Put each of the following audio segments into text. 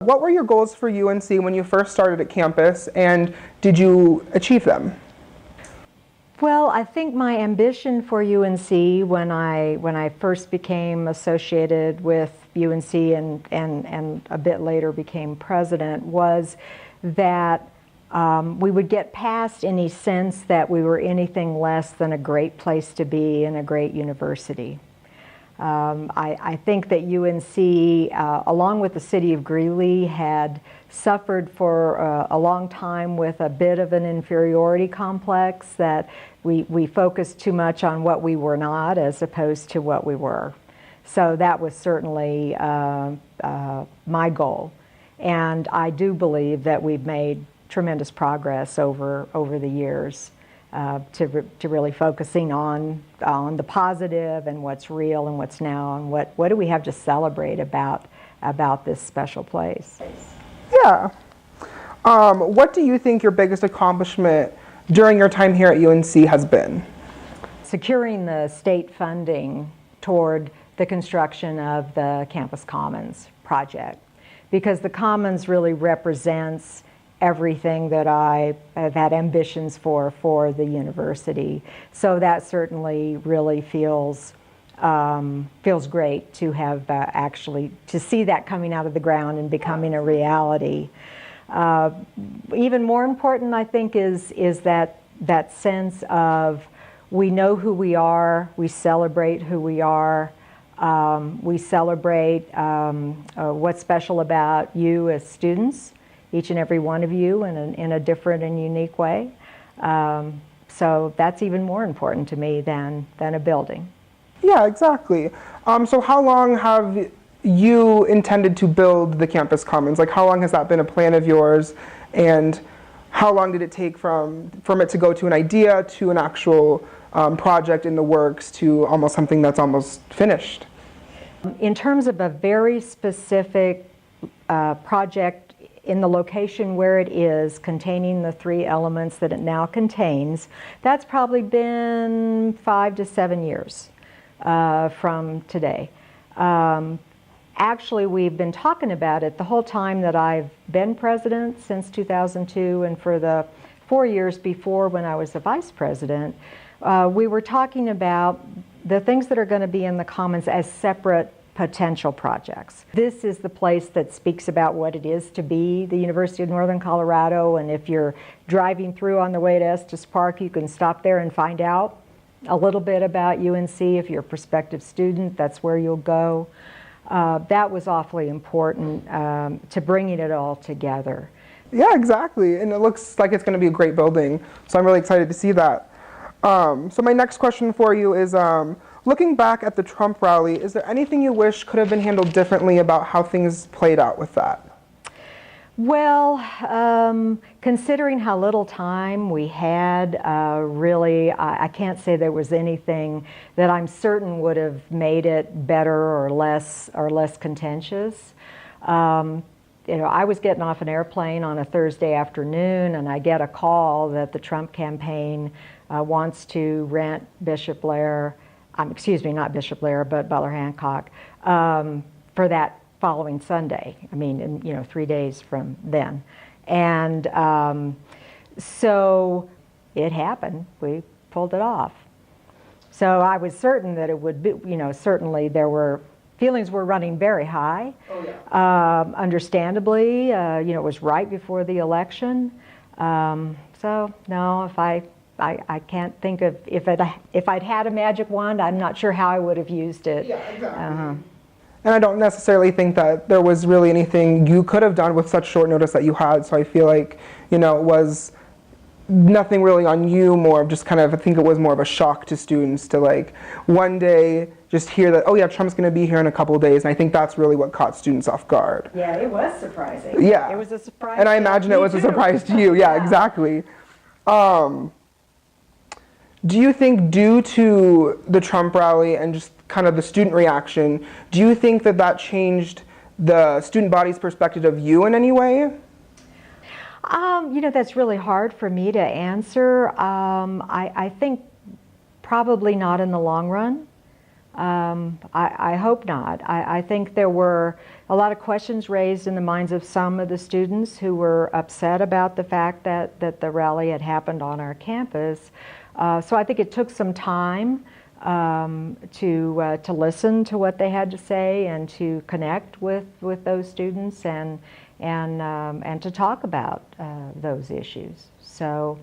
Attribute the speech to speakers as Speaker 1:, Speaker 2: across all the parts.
Speaker 1: What were your goals for UNC when you first started at campus, and did you achieve them?
Speaker 2: Well, I think my ambition for UNC when I first became associated with UNC and a bit later became president was that we would get past any sense that we were anything less than a great place to be and a great university. I think that UNC, along with the city of Greeley, had suffered for a long time with a bit of an inferiority complex, that we focused too much on what we were not as opposed to what we were. So that was certainly my goal. And I do believe that we've made tremendous progress over the years to really focusing on the positive and what's real and what's now, and what do we have to celebrate about this special place.
Speaker 1: Yeah. What do you think your biggest accomplishment during your time here at UNC has been?
Speaker 2: Securing the state funding toward the construction of the Campus Commons project, because the Commons really represents everything that I have had ambitions for the university. So that certainly really feels great to have actually to see that coming out of the ground and becoming a reality. Even more important, I think, is that sense of we know who we are, we celebrate who we are, we celebrate what's special about you as students, each and every one of you in a different and unique way. So that's even more important to me than a building.
Speaker 1: Yeah, exactly. So how long have you intended to build the Campus Commons? Like, how long has that been a plan of yours? And how long did it take from it to go to an idea to an actual project in the works to almost something that's almost finished?
Speaker 2: In terms of a very specific project in the location where it is, containing the three elements that it now contains, that's probably been 5 to 7 years from today. Actually, we've been talking about it the whole time that I've been president, since 2002, and for the 4 years before, when I was the vice president. We were talking about the things that are going to be in the Commons as separate potential projects. This is the place that speaks about what it is to be the University of Northern Colorado, and if you're driving through on the way to Estes Park, you can stop there and find out a little bit about UNC. If you're a prospective student, that's where you'll go. That was awfully important to bringing it all together.
Speaker 1: Yeah, exactly. And it looks like it's going to be a great building, so I'm really excited to see that. So my next question for you is, looking back at the Trump rally, is there anything you wish could have been handled differently about how things played out with that?
Speaker 2: Well, considering how little time we had, really, I can't say there was anything that I'm certain would have made it better or less contentious. I was getting off an airplane on a Thursday afternoon, and I get a call that the Trump campaign wants to rent Bishop Blair, not Bishop Blair, but Butler Hancock, for that following Sunday. 3 days from then. And so it happened. We pulled it off. So I was certain that it would be, certainly feelings were running very high. Oh, yeah. Understandably, it was right before the election. So no, I can't think of, if I'd had a magic wand, I'm not sure how I would have used it.
Speaker 1: Yeah, exactly. And I don't necessarily think that there was really anything you could have done with such short notice that you had, so I feel like, it was nothing really on you, more of just kind of, I think it was more of a shock to students to one day just hear that, oh yeah, Trump's going to be here in a couple of days, and I think that's really what caught students off guard.
Speaker 2: Yeah, it was surprising.
Speaker 1: Yeah.
Speaker 2: It was a surprise.
Speaker 1: And I imagine it was a surprise to you. Yeah, exactly. Do you think, due to the Trump rally and just kind of the student reaction, do you think that changed the student body's perspective of you in any way?
Speaker 2: That's really hard for me to answer. I think probably not in the long run. I hope not. I think there were a lot of questions raised in the minds of some of the students who were upset about the fact that the rally had happened on our campus. So I think it took some time to listen to what they had to say and to connect with those students and to talk about those issues. So,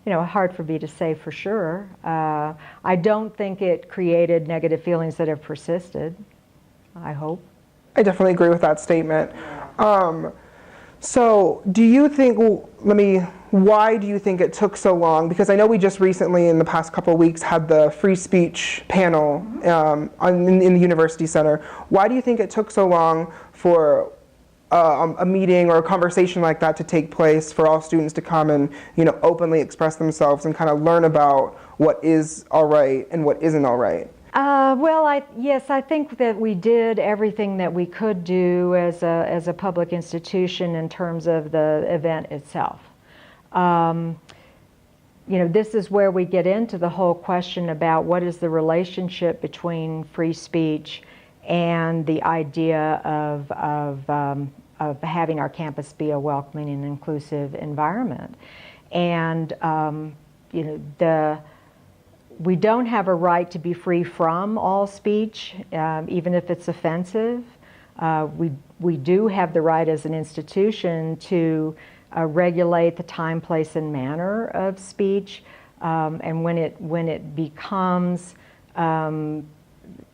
Speaker 2: hard for me to say for sure. I don't think it created negative feelings that have persisted, I hope.
Speaker 1: I definitely agree with that statement. So do you think, why do you think it took so long? Because I know we just recently, in the past couple of weeks, had the free speech panel in the University Center. Why do you think it took so long for a meeting or a conversation like that to take place, for all students to come and openly express themselves and kind of learn about what is all right and what isn't all right?
Speaker 2: Yes, I think that we did everything that we could do as a public institution in terms of the event itself. This is where we get into the whole question about what is the relationship between free speech and the idea of having our campus be a welcoming and inclusive environment. And we don't have a right to be free from all speech, even if it's offensive. We do have the right as an institution to regulate the time, place, and manner of speech. And when it becomes,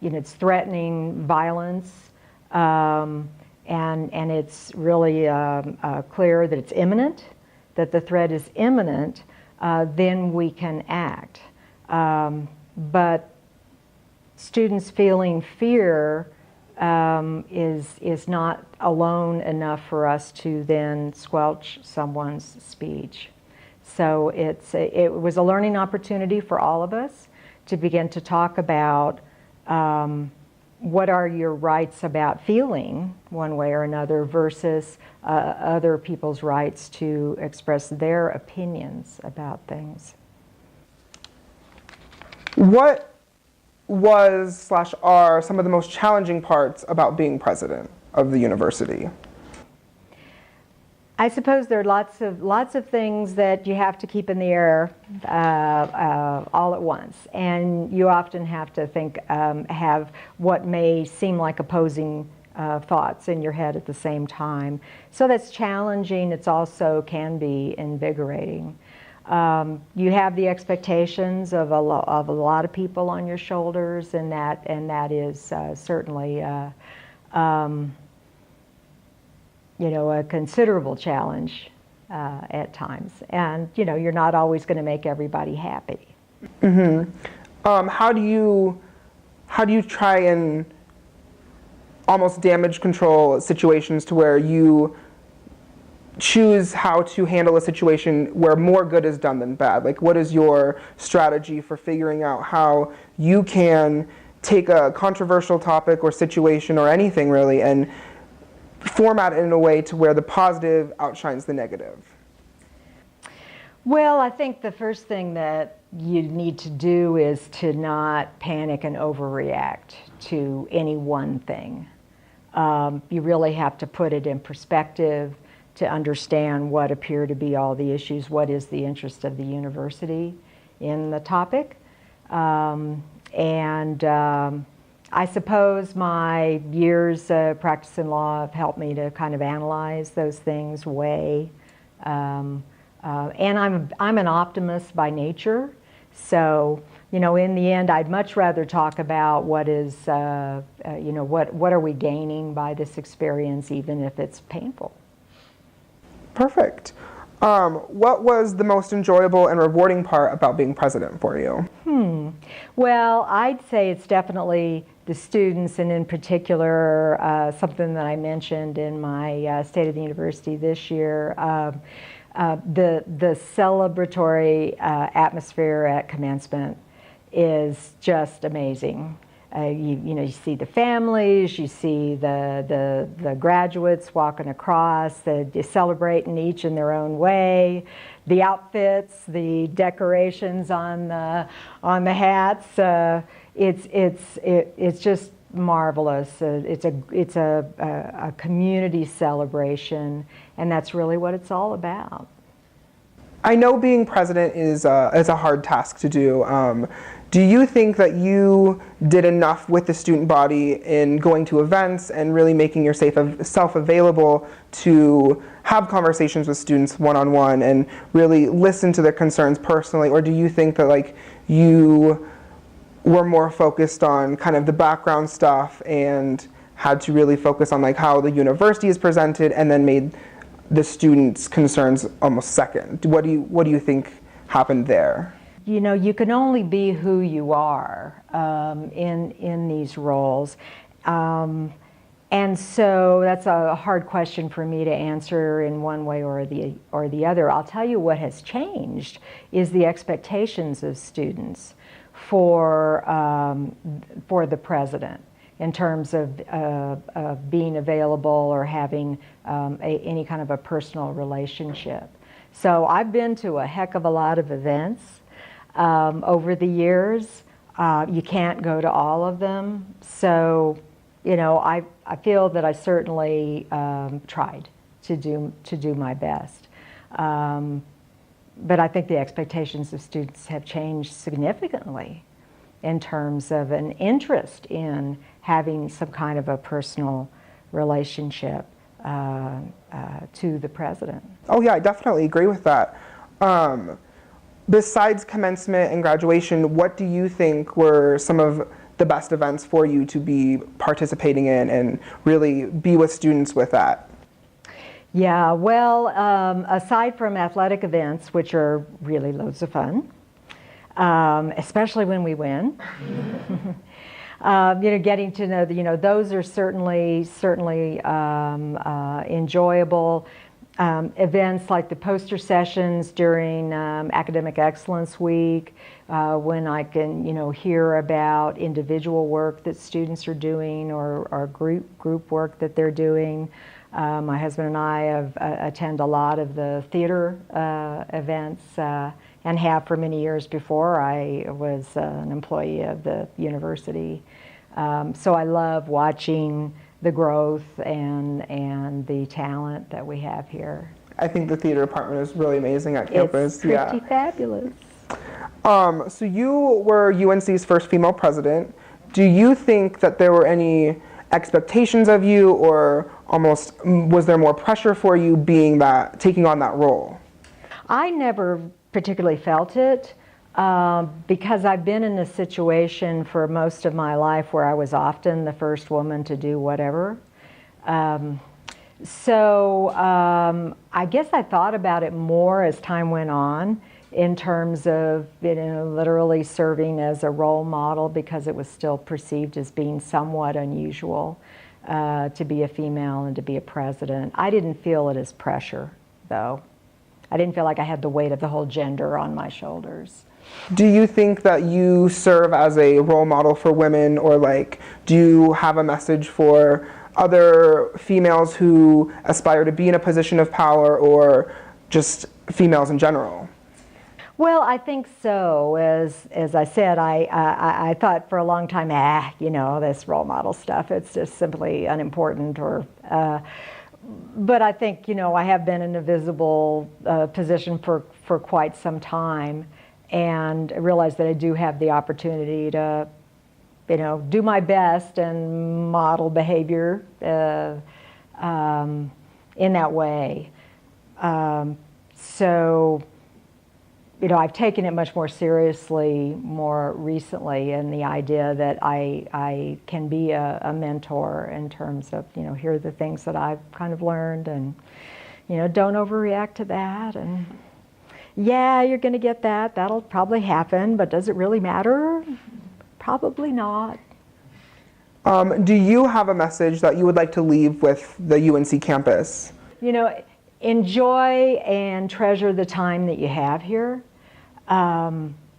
Speaker 2: it's threatening violence, and it's really clear that it's imminent, that the threat is imminent, then we can act. But students feeling fear is not alone enough for us to then squelch someone's speech. So it was a learning opportunity for all of us to begin to talk about what are your rights about feeling one way or another versus other people's rights to express their opinions about things.
Speaker 1: What was/are some of the most challenging parts about being president of the university?
Speaker 2: I suppose there are lots of things that you have to keep in the air all at once, and you often have to have what may seem like opposing thoughts in your head at the same time. So that's challenging. It's also can be invigorating. You have the expectations of a lot of people on your shoulders, and that is certainly a considerable challenge at times. And you're not always going to make everybody happy.
Speaker 1: Mm-hmm. How do you try and almost damage control situations to where you choose how to handle a situation where more good is done than bad? Like, what is your strategy for figuring out how you can take a controversial topic or situation or anything really and format it in a way to where the positive outshines the negative?
Speaker 2: Well, I think the first thing that you need to do is to not panic and overreact to any one thing. You really have to put it in perspective to understand what appear to be all the issues, what is the interest of the university in the topic. I suppose my years practicing law have helped me to kind of analyze those things, weigh. And I'm an optimist by nature, so in the end, I'd much rather talk about what is, what are we gaining by this experience, even if it's painful.
Speaker 1: Perfect. What was the most enjoyable and rewarding part about being president for you?
Speaker 2: Well, I'd say it's definitely the students, and in particular, something that I mentioned in my State of the University this year, the celebratory atmosphere at commencement is just amazing. You see the families, you see the graduates walking across, they're celebrating each in their own way, the outfits, the decorations on the hats. It's just marvelous. It's a community celebration, and that's really what it's all about.
Speaker 1: I know being president is a hard task to do. Do you think that you did enough with the student body in going to events and really making yourself available to have conversations with students one-on-one and really listen to their concerns personally? Or do you think that like you were more focused on kind of the background stuff and had to really focus on like how the university is presented and then made the students' concerns almost second? What do you think happened there?
Speaker 2: You know, you can only be who you are in these roles. And so that's a hard question for me to answer in one way or the other. I'll tell you what has changed is the expectations of students for the president in terms of being available or having any kind of a personal relationship. So I've been to a heck of a lot of events over the years. You can't go to all of them. So, you know, I feel that I certainly tried to do my best. But I think the expectations of students have changed significantly in terms of an interest in having some kind of a personal relationship to the president.
Speaker 1: Oh yeah, I definitely agree with that. Besides commencement and graduation, what do you think were some of the best events for you to be participating in and really be with students with that?
Speaker 2: Yeah, well, aside from athletic events, which are really loads of fun, especially when we win, getting to know, those are certainly enjoyable. Events like the poster sessions during Academic Excellence Week, when I can, hear about individual work that students are doing or group work that they're doing. My husband and I attend a lot of the theater events and have for many years before I was an employee of the university. So I love watching the growth and the talent that we have here.
Speaker 1: I think the theater department is really amazing at campus.
Speaker 2: It's pretty fabulous.
Speaker 1: So you were UNC's first female president. Do you think that there were any expectations of you, or almost was there more pressure for you taking on that role?
Speaker 2: I never particularly felt it. Because I've been in a situation for most of my life where I was often the first woman to do whatever. So I guess I thought about it more as time went on in terms of literally serving as a role model, because it was still perceived as being somewhat unusual to be a female and to be a president. I didn't feel it as pressure, though. I didn't feel like I had the weight of the whole gender on my shoulders.
Speaker 1: Do you think that you serve as a role model for women, or do you have a message for other females who aspire to be in a position of power, or just females in general?
Speaker 2: Well, I think so. As I said, I thought for a long time, this role model stuff, it's just simply unimportant. But I think, I have been in a visible position for quite some time, and I realize that I do have the opportunity to, do my best and model behavior in that way. So, I've taken it much more seriously more recently, and the idea that I can be a mentor in terms of, here are the things that I've kind of learned, and, don't overreact to that. And yeah, you're going to get that. That'll probably happen, but does it really matter? Probably not.
Speaker 1: Do you have a message that you would like to leave with the UNC campus?
Speaker 2: Enjoy and treasure the time that you have here.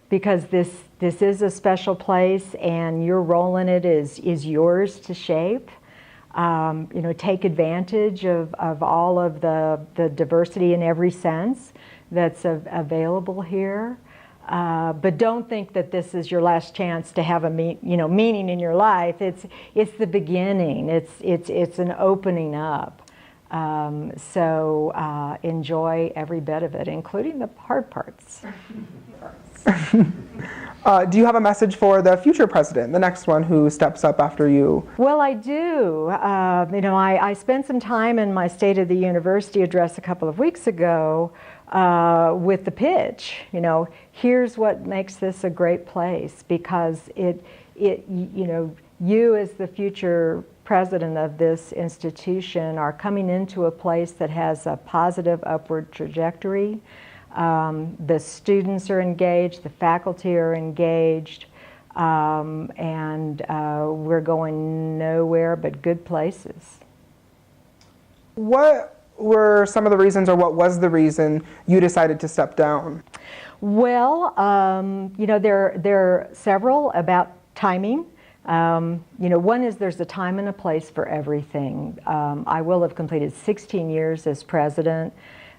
Speaker 2: because this is a special place, and your role in it is yours to shape. Take advantage of all of the diversity in every sense that's available here. But don't think that this is your last chance to have a meaning in your life. It's the beginning. It's an opening up. So enjoy every bit of it, including the hard parts.
Speaker 1: Do you have a message for the future president, the next one who steps up after you?
Speaker 2: Well, I do. I spent some time in my State of the University address a couple of weeks ago with the pitch. Here's what makes this a great place, because you as the future president of this institution are coming into a place that has a positive upward trajectory. The students are engaged, the faculty are engaged, and we're going nowhere but good places.
Speaker 1: What were some of the reasons, or what was the reason you decided to step down?
Speaker 2: Well, there are several about timing. One is there's a time and a place for everything. I will have completed 16 years as president.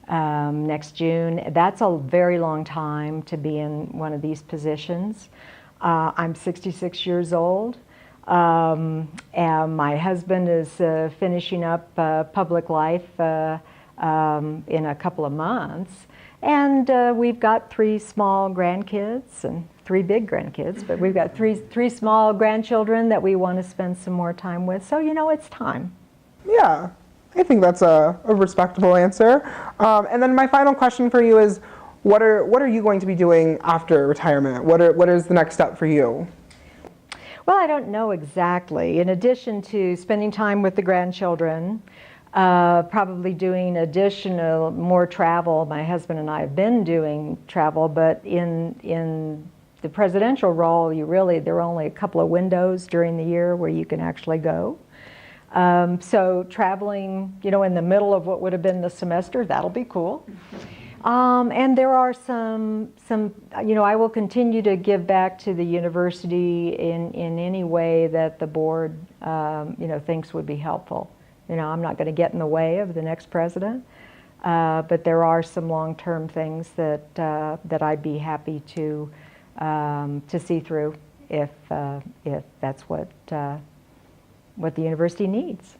Speaker 2: Next June. That's a very long time to be in one of these positions. I'm 66 years old, and my husband is finishing up public life in a couple of months. And we've got 3 small grandkids and 3 big grandkids, but we've got three small grandchildren that we want to spend some more time with. So, it's time.
Speaker 1: Yeah. I think that's a respectable answer. And then my final question for you is, what are you going to be doing after retirement? What is the next step for you?
Speaker 2: Well, I don't know exactly. In addition to spending time with the grandchildren, probably doing more travel. My husband and I have been doing travel, but in the presidential role, there are only a couple of windows during the year where you can actually go. So traveling, in the middle of what would have been the semester, that'll be cool. And there are some, I will continue to give back to the university in any way that the board, thinks would be helpful. I'm not going to get in the way of the next president, but there are some long-term things that I'd be happy to see through if that's what the university needs.